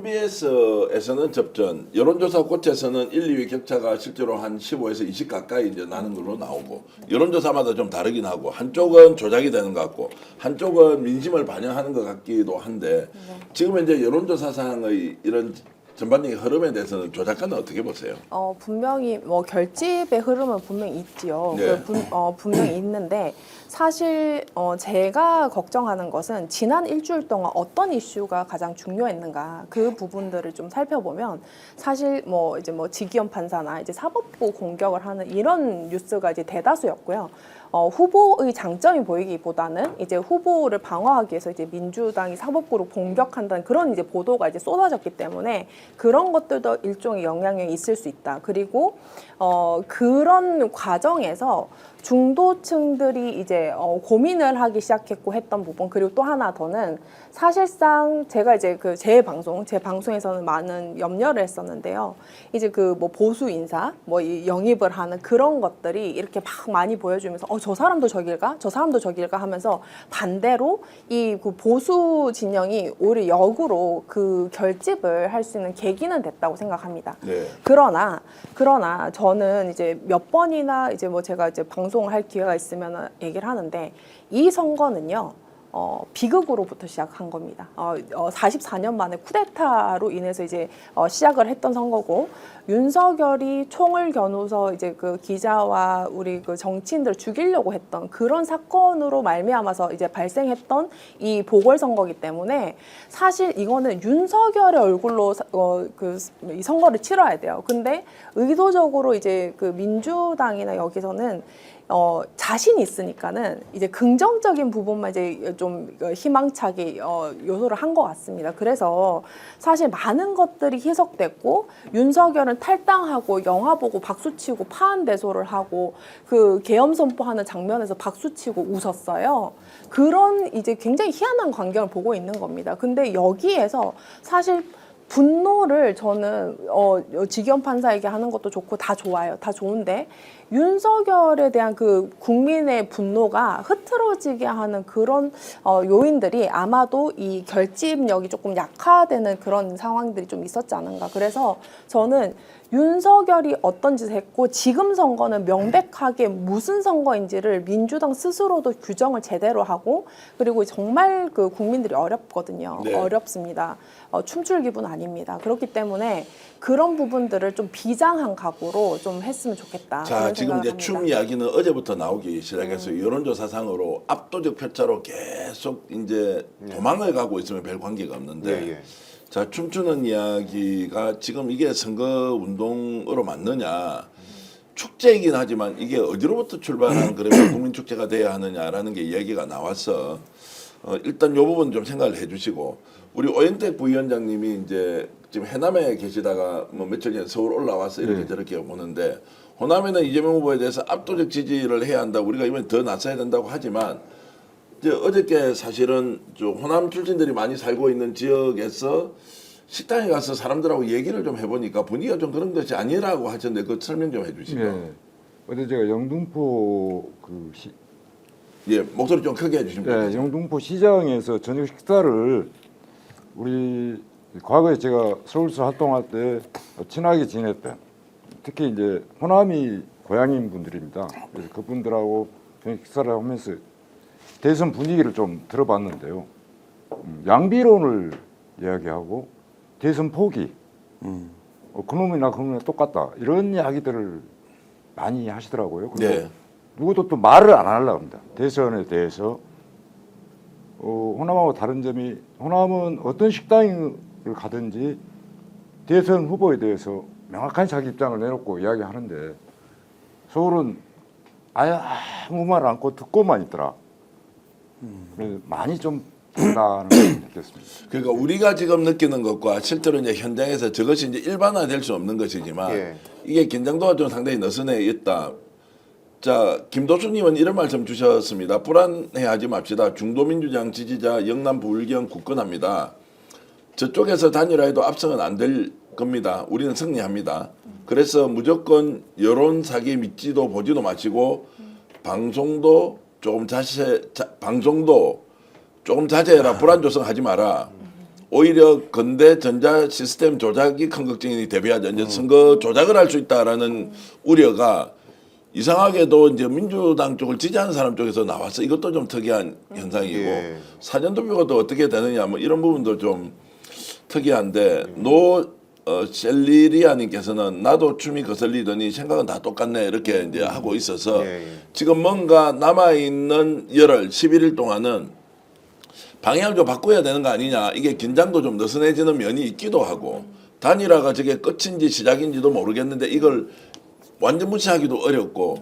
MBS에서는 접전, 여론조사 꽃에서는 1, 2위 격차가 실제로 한 15에서 20 가까이 이제 나는 걸로 나오고, 여론조사마다 좀 다르긴 하고, 한쪽은 조작이 되는 것 같고, 한쪽은 민심을 반영하는 것 같기도 한데, 지금 이제 여론조사상의 이런 전반적인 흐름에 대해서는 조작가는 어떻게 보세요? 분명히 뭐 결집의 흐름은 분명히 있지요. 네. 분명히 있는데 사실 제가 걱정하는 것은 지난 일주일 동안 어떤 이슈가 가장 중요했는가 그 부분들을 좀 살펴보면 사실 뭐 이제 뭐 지기현 판사나 이제 사법부 공격을 하는 이런 뉴스가 이제 대다수였고요. 후보의 장점이 보이기보다는 이제 후보를 방어하기 위해서 이제 민주당이 사법부를 공격한다는 그런 이제 보도가 이제 쏟아졌기 때문에 그런 것들도 일종의 영향이 있을 수 있다. 그리고 그런 과정에서 중도층들이 이제 고민을 하기 시작했고 했던 부분, 그리고 또 하나 더는 사실상 제가 이제 제 방송에서는 많은 염려를 했었는데요. 이제 그 뭐 보수 인사 뭐 영입을 하는 그런 것들이 이렇게 막 많이 보여주면서 저 사람도 저길가 저 사람도 저길가 하면서 반대로 이 그 보수 진영이 오히려 역으로 그 결집을 할 수 있는 계기는 됐다고 생각합니다. 네. 그러나 저는 이제 몇 번이나 이제 뭐 제가 이제 방송을 할 기회가 있으면 얘기를 하는데 이 선거는요. 비극으로부터 시작한 겁니다. 44년 만에 쿠데타로 인해서 이제 시작을 했던 선거고, 윤석열이 총을 겨누어서 이제 그 기자와 우리 그 정치인들을 죽이려고 했던 그런 사건으로 말미암아서 이제 발생했던 이 보궐선거이기 때문에 사실 이거는 윤석열의 얼굴로 이 선거를 치러야 돼요. 근데 의도적으로 이제 그 민주당이나 여기서는 자신이 있으니까는 이제 긍정적인 부분만 이제 좀 희망차게 요소를 한 것 같습니다. 그래서 사실 많은 것들이 희석됐고 윤석열은 탈당하고 영화 보고 박수치고 파한대소를 하고 그 계엄 선포하는 장면에서 박수치고 웃었어요. 그런 이제 굉장히 희한한 광경을 보고 있는 겁니다. 근데 여기에서 사실 분노를 저는 지기현 판사에게 하는 것도 좋고 다 좋아요. 다 좋은데 윤석열에 대한 그 국민의 분노가 흐트러지게 하는 그런 요인들이 아마도 이 결집력이 조금 약화되는 그런 상황들이 좀 있었지 않은가. 그래서 저는 윤석열이 어떤 짓을 했고 지금 선거는 명백하게 무슨 선거인지를 민주당 스스로도 규정을 제대로 하고, 그리고 정말 그 국민들이 어렵거든요. 네. 어렵습니다. 춤출 기분 아닙니다. 그렇기 때문에 그런 부분들을 좀 비장한 각오로 좀 했으면 좋겠다. 자, 지금 이제 춤 이야기는 어제부터 나오기 시작해서 여론조사상으로 압도적 표차로 계속 이제 도망을 가고 있으면 별 관계가 없는데, 자, 춤추는 이야기가 지금 이게 선거 운동으로 맞느냐, 축제이긴 하지만 이게 어디로부터 출발한 그러면 국민축제가 돼야 하느냐라는 게 이야기가 나와서 일단 이 부분 좀 생각을 해주시고, 우리 오영택 부위원장님이 이제 지금 해남에 계시다가 뭐 며칠 전에 서울 올라와서 이렇게 저렇게 보는데, 호남에는 이재명 후보에 대해서 압도적 지지를 해야 한다, 우리가 이번에 더 나서야 된다고 하지만, 이제 어저께 사실은 호남 출신들이 많이 살고 있는 지역에서 식당에 가서 사람들하고 얘기를 좀 해보니까 분위기가 좀 그런 것이 아니라고 하셨는데 그 설명 좀 해주시죠. 네. 어제 제가 영등포 목소리 좀 크게 해주시면 네, 되죠. 영등포 시장에서 저녁 식사를 우리 과거에 제가 서울서 활동할 때 친하게 지냈던, 특히 이제 호남이 고향인 분들입니다. 그래서 그분들하고 저녁 식사를 하면서 대선 분위기를 좀 들어봤는데요. 양비론을 이야기하고 대선 포기, 그놈이나 그놈이나 똑같다, 이런 이야기들을 많이 하시더라고요. 그리고 네. 누구도 또 말을 안 하려고 합니다. 대선에 대해서. 호남하고 다른 점이, 호남은 어떤 식당을 가든지 대선 후보에 대해서 명확한 자기 입장을 내놓고 이야기하는데, 서울은 아예 아무 말 않고 듣고만 있더라. 그래서 많이 좀 다르다는 걸 느꼈습니다. 그러니까 우리가 지금 느끼는 것과 실제로 이제 현장에서 저것이 이제 일반화될 수 없는 것이지만 이게 긴장도가 좀 상당히 느슨해 있다. 자, 김도수님은 이런 말씀 주셨습니다. 불안해하지 맙시다. 중도민주당 지지자 영남 부울경 굳건합니다. 저쪽에서 단일화해도 압승은 안 될 겁니다. 우리는 승리합니다. 그래서 무조건 여론 사기 믿지도 보지도 마시고 방송도 조금 자제해라. 불안 조성하지 마라. 오히려 건대 전자 시스템 조작이 큰 걱정이 대비하죠. 이제 선거 조작을 할 수 있다라는 우려가 이상하게도 이제 민주당 쪽을 지지하는 사람 쪽에서 나와서 이것도 좀 특이한 현상이고 예. 사전투표가 또 어떻게 되느냐 뭐 이런 부분도 좀 특이한데 셀리리아님께서는 나도 춤이 거슬리더니 생각은 다 똑같네 이렇게 이제 하고 있어서 예, 예. 지금 뭔가 남아 있는 열흘 11일 동안은 방향을 좀 바꿔야 되는 거 아니냐 이게 긴장도 좀 느슨해지는 면이 있기도 하고 단일화가 저게 끝인지 시작인지도 모르겠는데 이걸 완전 무시하기도 어렵고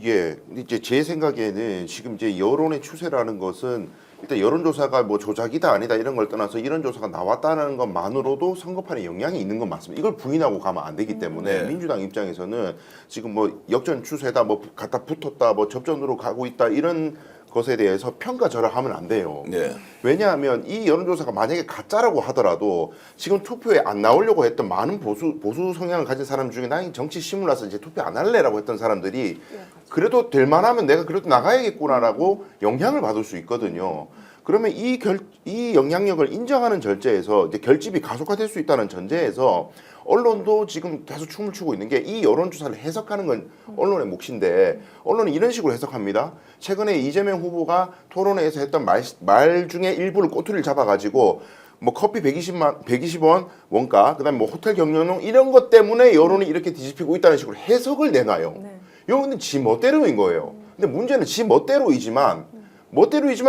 예, 이제 제 생각에는 지금 이제 여론의 추세라는 것은 일단 여론조사가 뭐 조작이다 아니다 이런 걸 떠나서 이런 조사가 나왔다는 것만으로도 선거판에 영향이 있는 건 맞습니다. 이걸 부인하고 가면 안 되기 때문에 네. 민주당 입장에서는 지금 뭐 역전 추세다, 뭐 갖다 붙었다, 뭐 접전으로 가고 있다 이런 것에 대해서 평가절하하면 안 돼요. 네. 왜냐하면 이 여론조사가 만약에 가짜라고 하더라도 지금 투표에 안 나오려고 했던 많은 보수 성향을 가진 사람 중에 나는 정치 심을나서 이제 투표 안 할래라고 했던 사람들이 그래도 될 만하면 내가 그래도 나가야겠구나라고 영향을 받을 수 있거든요. 그러면 이 영향력을 인정하는 절제에서 이제 결집이 가속화될 수 있다는 전제에서 언론도 지금 계속 춤을 추고 있는 게 이 여론조사를 해석하는 건 언론의 몫인데 언론은 이런 식으로 해석합니다. 최근에 이재명 후보가 토론회에서 했던 말 중에 일부를 꼬투리를 잡아가지고 뭐 커피 120원 원가, 그다음에 뭐 호텔 경영료 이런 것 때문에 여론이 이렇게 뒤집히고 있다는 식으로 해석을 내놔요. 이거는 지 멋대로인 거예요. 근데 문제는 지 멋대로이지만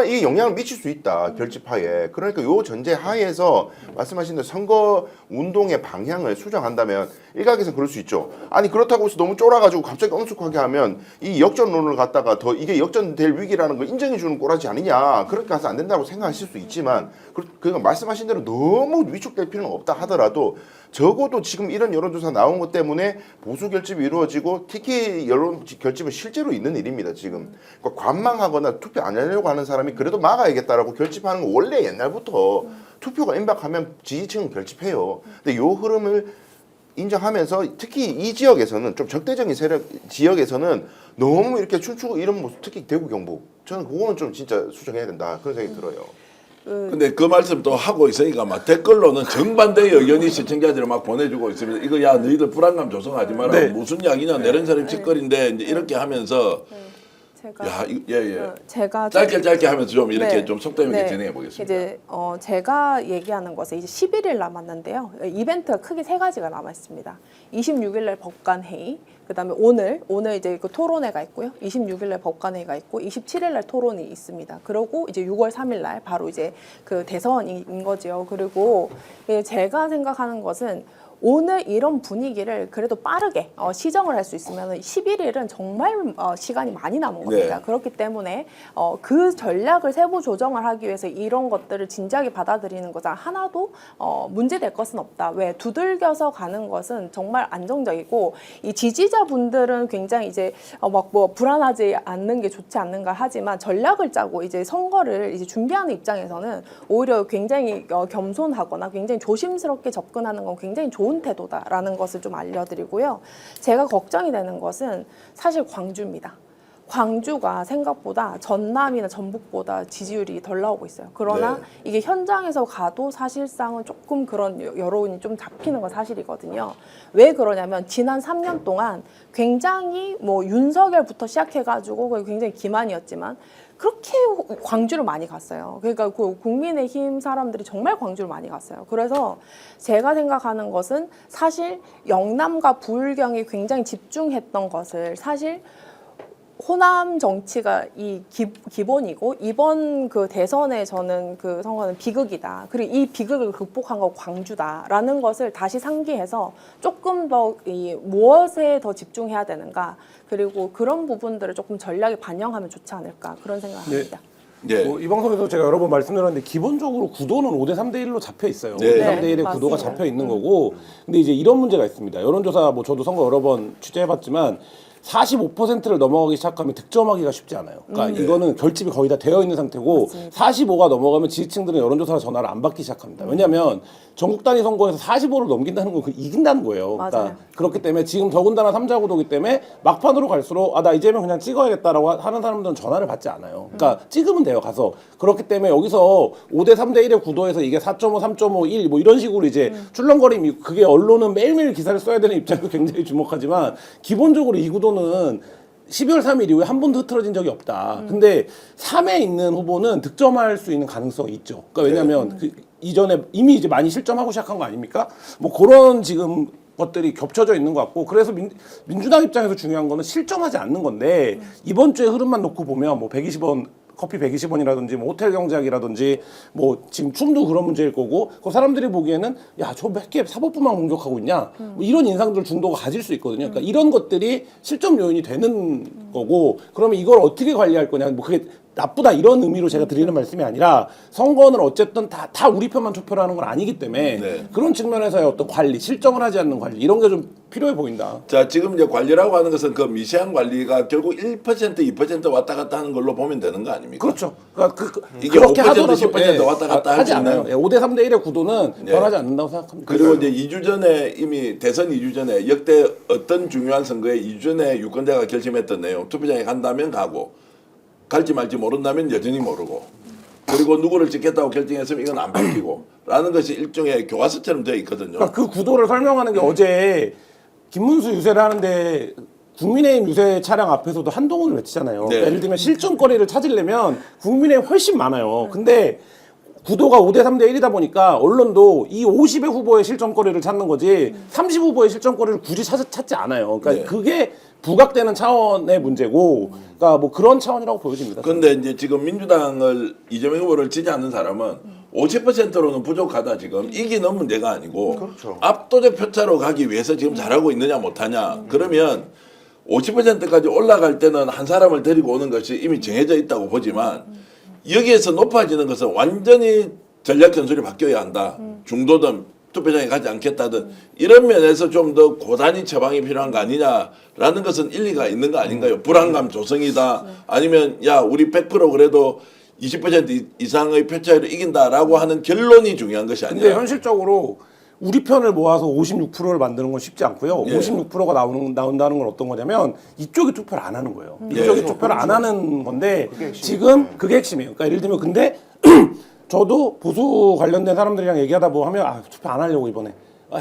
이게 영향을 미칠 수 있다 결집하에. 그러니까 요 전제 하에서 말씀하신 대로 선거 운동의 방향을 수정한다면 일각에서 그럴 수 있죠. 아니 그렇다고 해서 너무 쫄아가지고 갑자기 엄숙하게 하면 이 역전론을 갖다가 더 이게 역전될 위기라는 걸 인정해주는 꼬라지 아니냐, 그렇게 가서 안 된다고 생각하실 수 있지만 그러니까 말씀하신 대로 너무 위축될 필요는 없다 하더라도 적어도 지금 이런 여론조사 나온 것 때문에 보수 결집이 이루어지고 특히 여론 결집은 실제로 있는 일입니다. 지금 그러니까 관망하거나 투표 안 하려고 하는 사람이 그래도 막아야겠다라고 결집하는 거 원래 옛날부터 투표가 임박하면 지지층은 결집해요. 근데 요 흐름을 인정하면서 특히 이 지역에서는 좀 적대적인 세력 지역에서는 너무 이렇게 춤추고 이런 모습, 특히 대구 경북, 저는 그거는 좀 진짜 수정해야 된다 그런 생각이 들어요. 근데 그 말씀 또 하고 있으니까 막 댓글로는 정반대의 의견이 시청자들이 막 보내주고 있습니다. 이거 야 너희들 불안감 조성하지 마라. 네. 무슨 이야기냐 내런 사람 짓거리인데 이제 이렇게 하면서 제가 제가 짧게 하면서 좀 이렇게 네. 좀 속도 있게 네. 진행해 보겠습니다. 이제 제가 얘기하는 것은 이제 11일 남았는데요. 이벤트가 크게 세 가지가 남아 있습니다. 26일 날 법관 회의, 그다음에 오늘 이제 그 토론회가 있고요. 26일 날 법관 회의가 있고 27일 날 토론이 있습니다. 그리고 이제 6월 3일 날 바로 이제 그 대선인 거죠. 그리고 제가 생각하는 것은 오늘 이런 분위기를 그래도 빠르게 시정을 할 수 있으면 11일은 정말 시간이 많이 남은 겁니다. 네. 그렇기 때문에 그 전략을 세부 조정을 하기 위해서 이런 것들을 진지하게 받아들이는 것은 하나도 문제될 것은 없다. 왜 두들겨서 가는 것은 정말 안정적이고 이 지지자분들은 굉장히 이제 막 뭐 불안하지 않는 게 좋지 않는가 하지만 전략을 짜고 이제 선거를 이제 준비하는 입장에서는 오히려 굉장히 겸손하거나 굉장히 조심스럽게 접근하는 건 굉장히 좋은 태도다라는 것을 좀 알려드리고요. 제가 걱정이 되는 것은 사실 광주입니다. 광주가 생각보다 전남이나 전북보다 지지율이 덜 나오고 있어요. 그러나 네. 이게 현장에서 가도 사실상은 조금 그런 여론이 좀 잡히는 건 사실이거든요. 왜 그러냐면 지난 3년 동안 굉장히 뭐 윤석열부터 시작해가지고 굉장히 기만이었지만 그렇게 광주를 많이 갔어요. 그러니까 그 국민의힘 사람들이 정말 광주를 많이 갔어요. 그래서 제가 생각하는 것은 사실 영남과 부울경이 굉장히 집중했던 것을 사실 호남 정치가 이 기본이고 이번 그 대선에 저는 그 선거는 비극이다. 그리고 이 비극을 극복한 건 광주다라는 것을 다시 상기해서 조금 더 이 무엇에 더 집중해야 되는가, 그리고 그런 부분들을 조금 전략에 반영하면 좋지 않을까 그런 생각합니다. 네. 이 방송에서 제가 여러 번 말씀드렸는데 기본적으로 구도는 5대 3대 1로 잡혀 있어요. 네. 5대 3대 1의 네, 구도가 맞습니다. 잡혀 있는 거고, 근데 이제 이런 문제가 있습니다. 여론조사 뭐 저도 선거 여러 번 취재해봤지만 45%를 넘어가기 시작하면 득점하기가 쉽지 않아요. 그러니까 이거는 결집이 거의 다 되어 있는 상태고 맞습니다. 45가 넘어가면 지지층들은 여론조사 전화를 안 받기 시작합니다. 왜냐하면 전국 단위 선거에서 45를 넘긴다는 건 이긴다는 거예요. 맞아요. 그러니까 그렇기 때문에 지금 더군다나 3자 구도기 때문에 막판으로 갈수록 나 이재명 그냥 찍어야겠다라고 하는 사람들은 전화를 받지 않아요. 그러니까 찍으면 돼요, 가서. 그렇기 때문에 여기서 5대 3대 1의 구도에서 이게 4.5, 3.5, 1 뭐 이런 식으로 이제 출렁거림이 있고, 그게 언론은 매일매일 기사를 써야 되는 입장에서 굉장히 주목하지만 기본적으로 이 구도는 12월 3일 이후에 한 번도 흐트러진 적이 없다. 근데 3에 있는 후보는 득점할 수 있는 가능성이 있죠. 그러니까 왜냐하면 그 이전에 이미 이제 많이 실점하고 시작한 거 아닙니까? 뭐 그런 지금 것들이 겹쳐져 있는 것 같고, 그래서 민주당 입장에서 중요한 거는 실점하지 않는 건데 이번 주의 흐름만 놓고 보면 뭐 120원 커피 120원이라든지 뭐 호텔 경제학이라든지 뭐 지금 춤도 그런 문제일 거고, 그 사람들이 보기에는 야, 저 몇 개 사법부만 공격하고 있냐, 뭐 이런 인상들 중도가 가질 수 있거든요. 그러니까 이런 것들이 실점 요인이 되는 거고, 그러면 이걸 어떻게 관리할 거냐, 뭐 그게 나쁘다 이런 의미로 제가 드리는 말씀이 아니라, 선거는 어쨌든 다 우리 편만 투표를 하는 건 아니기 때문에 네. 그런 측면에서의 어떤 관리, 실점을 하지 않는 관리, 이런 게 좀 필요해 보인다. 자, 지금 이제 관리라고 하는 것은 그 미세한 관리가 결국 1%, 2% 왔다 갔다 하는 걸로 보면 되는 거 아닙니까? 그렇죠. 그러니까 이게 5%, 10% 왔다 갔다 하지 할 수 않아요. 있는. 예, 5대 3대 1의 구도는 네. 변하지 않는다고 생각합니다. 그리고 이제 2주 전에 이미 대선 2주 전에 역대 어떤 중요한 선거에 2주 전에 유권자가 결심했던 내용, 투표장에 간다면 가고 갈지 말지 모른다면 여전히 모르고, 그리고 누구를 찍겠다고 결정했으면 이건 안 바뀌고 라는 것이 일종의 교과서처럼 되어 있거든요. 그러니까 그 구도를 설명하는 게 어제 김문수 유세를 하는데 국민의힘 유세 차량 앞에서도 한동훈을 외치잖아요. 네. 예를 들면 실점거리를 찾으려면 국민의힘 훨씬 많아요. 근데 구도가 5대 3대 1이다 보니까 언론도 이 50의 후보의 실점거리를 찾는 거지 30 후보의 실점거리를 굳이 찾지 않아요. 그러니까 네. 그게 부각되는 차원의 문제고, 그러니까 뭐 그런 차원이라고 보여집니다. 그런데 이제 지금 민주당을 이재명 후보를 지지하는 사람은 50%로는 부족하다. 지금 이기는 문제가 아니고 그렇죠. 압도적 표차로 가기 위해서 지금 잘하고 있느냐 못하냐. 그러면 50%까지 올라갈 때는 한 사람을 데리고 오는 것이 이미 정해져 있다고 보지만, 여기에서 높아지는 것은 완전히 전략 전술이 바뀌어야 한다. 중도든 투표장에 가지 않겠다든 이런 면에서 좀 더 고단히 처방이 필요한 거 아니냐라는 것은 일리가 있는 거 아닌가요? 불안감 조성이다. 아니면 야, 우리 100% 그래도 20% 이상의 표차로 이긴다라고 하는 결론이 중요한 것이 근데 아니라. 현실적으로 우리 편을 모아서 56%를 만드는 건 쉽지 않고요. 예. 56%가 나온다는 건 어떤 거냐면 이쪽이 투표를 안 하는 거예요. 이쪽이 투표를 안 하는 건데 지금 그게 핵심이에요. 그러니까 예를 들면 근데 저도 보수 관련된 사람들이랑 얘기하다 뭐 하면 투표 안 하려고 이번에.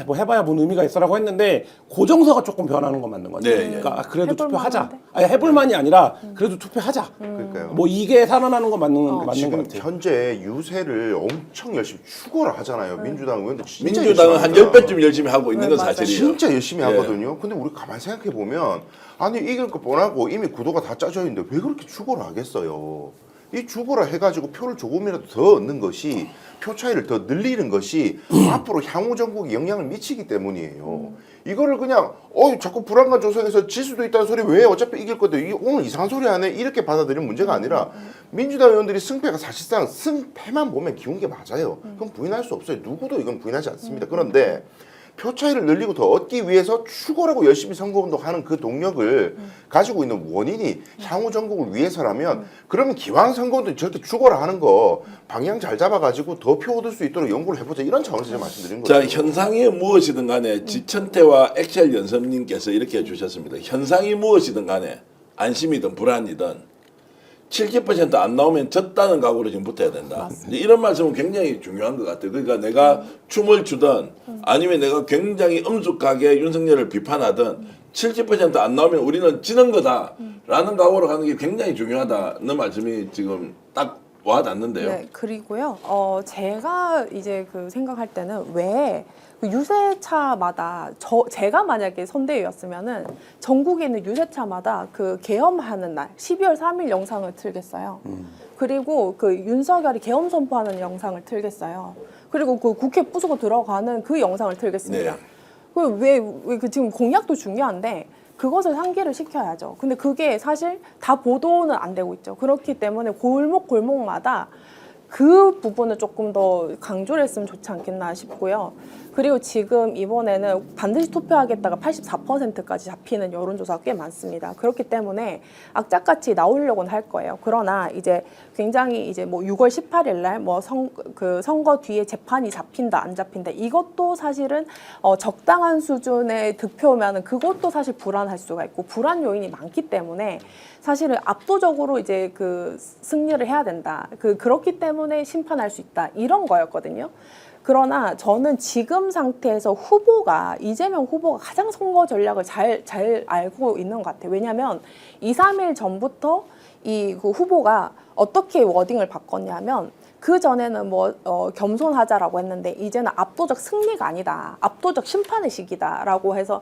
뭐 해봐야 뭔 의미가 있어라고 했는데 고정서가 조금 변하는 건 맞는 거죠. 네, 예. 그러니까 그래도 해볼 투표하자. 만한데? 아니 해볼만이 아니라 그래도 투표하자. 그러니까요. 뭐 이게 살아나는 건 맞는 것 지금 같아요. 현재 유세를 엄청 열심히 추구를 하잖아요. 민주당 의원들 진짜 민주당은 한 열심히 합니다. 10배쯤 열심히 하고 있는 네, 건 맞아요. 사실이에요. 진짜 열심히 예. 하거든요. 근데 우리 가만히 생각해 보면, 아니 이길 거 뻔하고 이미 구도가 다 짜져 있는데 왜 그렇게 추구를 하겠어요? 이 추구를 해가지고 표를 조금이라도 더 얻는 것이, 표 차이를 더 늘리는 것이 앞으로 향후 전국에 영향을 미치기 때문이에요. 이거를 그냥 자꾸 불안감 조성해서 질 수도 있다는 소리 왜 어차피 이길 건데 이게 오늘 이상한 소리 하네 이렇게 받아들이는 문제가 아니라, 민주당 의원들이 승패가 사실상 승패만 보면 기운 게 맞아요. 그럼 부인할 수 없어요. 누구도 이건 부인하지 않습니다. 그런데 표 차이를 늘리고 더 얻기 위해서 추구라고 열심히 선거운동하는 그 동력을 가지고 있는 원인이 향후 전국을 위해서라면, 그러면 기왕 선거운동 저렇게 추구를 하는 거 방향 잘 잡아가지고 더 표 얻을 수 있도록 연구를 해보자, 이런 차원에서 제가 말씀드린 거죠. 자, 현상이 무엇이든 간에 지천태와 엑셀 연섭님께서 이렇게 해주셨습니다. 현상이 무엇이든 간에 안심이든 불안이든 70% 안 나오면 졌다는 각오로 지금 붙어야 된다. 이제 이런 말씀은 굉장히 중요한 것 같아요. 그러니까 내가 춤을 추든 아니면 내가 굉장히 엄숙하게 윤석열을 비판하든 70%안 나오면 우리는 지는 거다라는 각오로 가는 게 굉장히 중요하다는 말씀이 지금 딱 와닿는데요. 네, 그리고요. 제가 이제 그 생각할 때는 왜 그 유세차마다 제가 만약에 선대위였으면은 전국에 있는 유세차마다 그 계엄하는 날 12월 3일 영상을 틀겠어요. 그리고 그 윤석열이 계엄 선포하는 영상을 틀겠어요. 그리고 그 국회 부수고 들어가는 그 영상을 틀겠습니다. 네. 그 지금 공약도 중요한데 그것을 상기를 시켜야죠. 근데 그게 사실 다 보도는 안 되고 있죠. 그렇기 때문에 골목마다 그 부분을 조금 더 강조를 했으면 좋지 않겠나 싶고요. 그리고 지금 이번에는 반드시 투표하겠다가 84%까지 잡히는 여론조사가 꽤 많습니다. 그렇기 때문에 악착같이 나오려고는 할 거예요. 그러나 이제 굉장히 이제 뭐 6월 18일 날 뭐 선거 뒤에 재판이 잡힌다 안 잡힌다 이것도 사실은 적당한 수준의 득표면은 그것도 사실 불안할 수가 있고 불안 요인이 많기 때문에 사실은 압도적으로 이제 그 승리를 해야 된다. 그렇기 때문에 심판할 수 있다. 이런 거였거든요. 그러나 저는 지금 상태에서 이재명 후보가 가장 선거 전략을 잘 알고 있는 것 같아요. 왜냐하면 2, 3일 전부터 그 후보가 어떻게 워딩을 바꿨냐면 그 전에는 겸손하자라고 했는데 이제는 압도적 승리가 아니다, 압도적 심판의 시기다라고 해서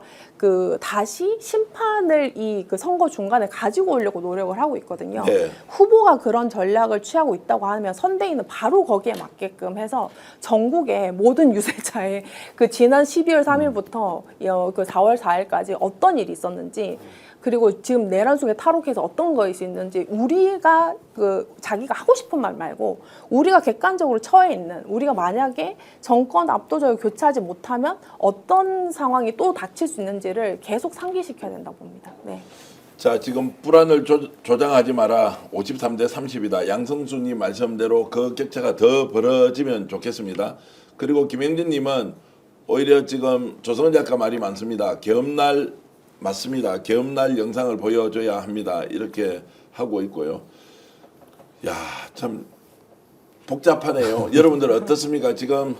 다시 심판을 그 선거 중간에 가지고 오려고 노력을 하고 있거든요. 네. 후보가 그런 전략을 취하고 있다고 하면 선대위는 바로 거기에 맞게끔 해서 전국의 모든 유세차에 지난 12월 3일부터 그 4월 4일까지 어떤 일이 있었는지. 그리고 지금 내란 속에 탈옥해서 어떤 것이 있는지 우리가 자기가 하고 싶은 말 말고 우리가 객관적으로 처해 있는 우리가 만약에 정권 압도적으로 교체하지 못하면 어떤 상황이 또 닥칠 수 있는지를 계속 상기시켜야 된다고 봅니다. 네. 자, 지금 불안을 조장하지 마라. 53대 30이다. 양성수님 말씀대로 그 격차가 더 벌어지면 좋겠습니다. 그리고 김영진님은 오히려 지금 조성은 작가 말이 많습니다. 계엄날 맞습니다. 계엄날 영상을 보여줘야 합니다. 이렇게 하고 있고요. 야, 참 복잡하네요. 여러분들 어떻습니까? 지금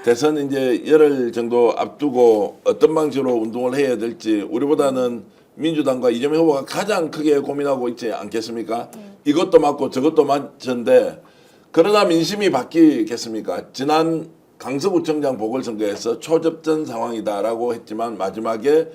대선 이제 열흘 정도 앞두고 어떤 방식으로 운동을 해야 될지 우리보다는 민주당과 이재명 후보가 가장 크게 고민하고 있지 않겠습니까? 이것도 맞고 저것도 맞는데 그러나 민심이 바뀌겠습니까? 지난 강서구청장 보궐선거에서 초접전 상황이다라고 했지만 마지막에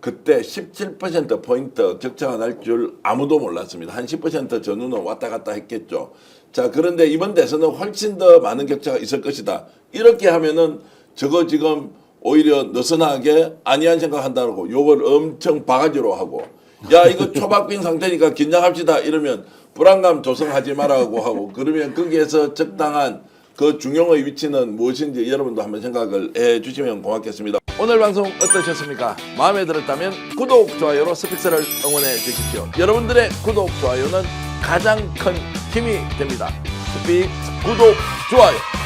그때 17%포인트 격차가 날 줄 아무도 몰랐습니다. 한 10% 전후는 왔다 갔다 했겠죠. 자, 그런데 이번 대선은 훨씬 더 많은 격차가 있을 것이다. 이렇게 하면은 저거 지금 오히려 느슨하게 아니한 생각한다고 욕을 엄청 바가지로 하고 야, 이거 초박빙 상태니까 긴장합시다 이러면 불안감 조성하지 말라고 하고 그러면 거기에서 적당한 그 중용의 위치는 무엇인지 여러분도 한번 생각을 해 주시면 고맙겠습니다. 오늘 방송 어떠셨습니까? 마음에 들었다면 구독, 좋아요로 스픽스를 응원해 주십시오. 여러분들의 구독, 좋아요는 가장 큰 힘이 됩니다. 스픽 구독, 좋아요.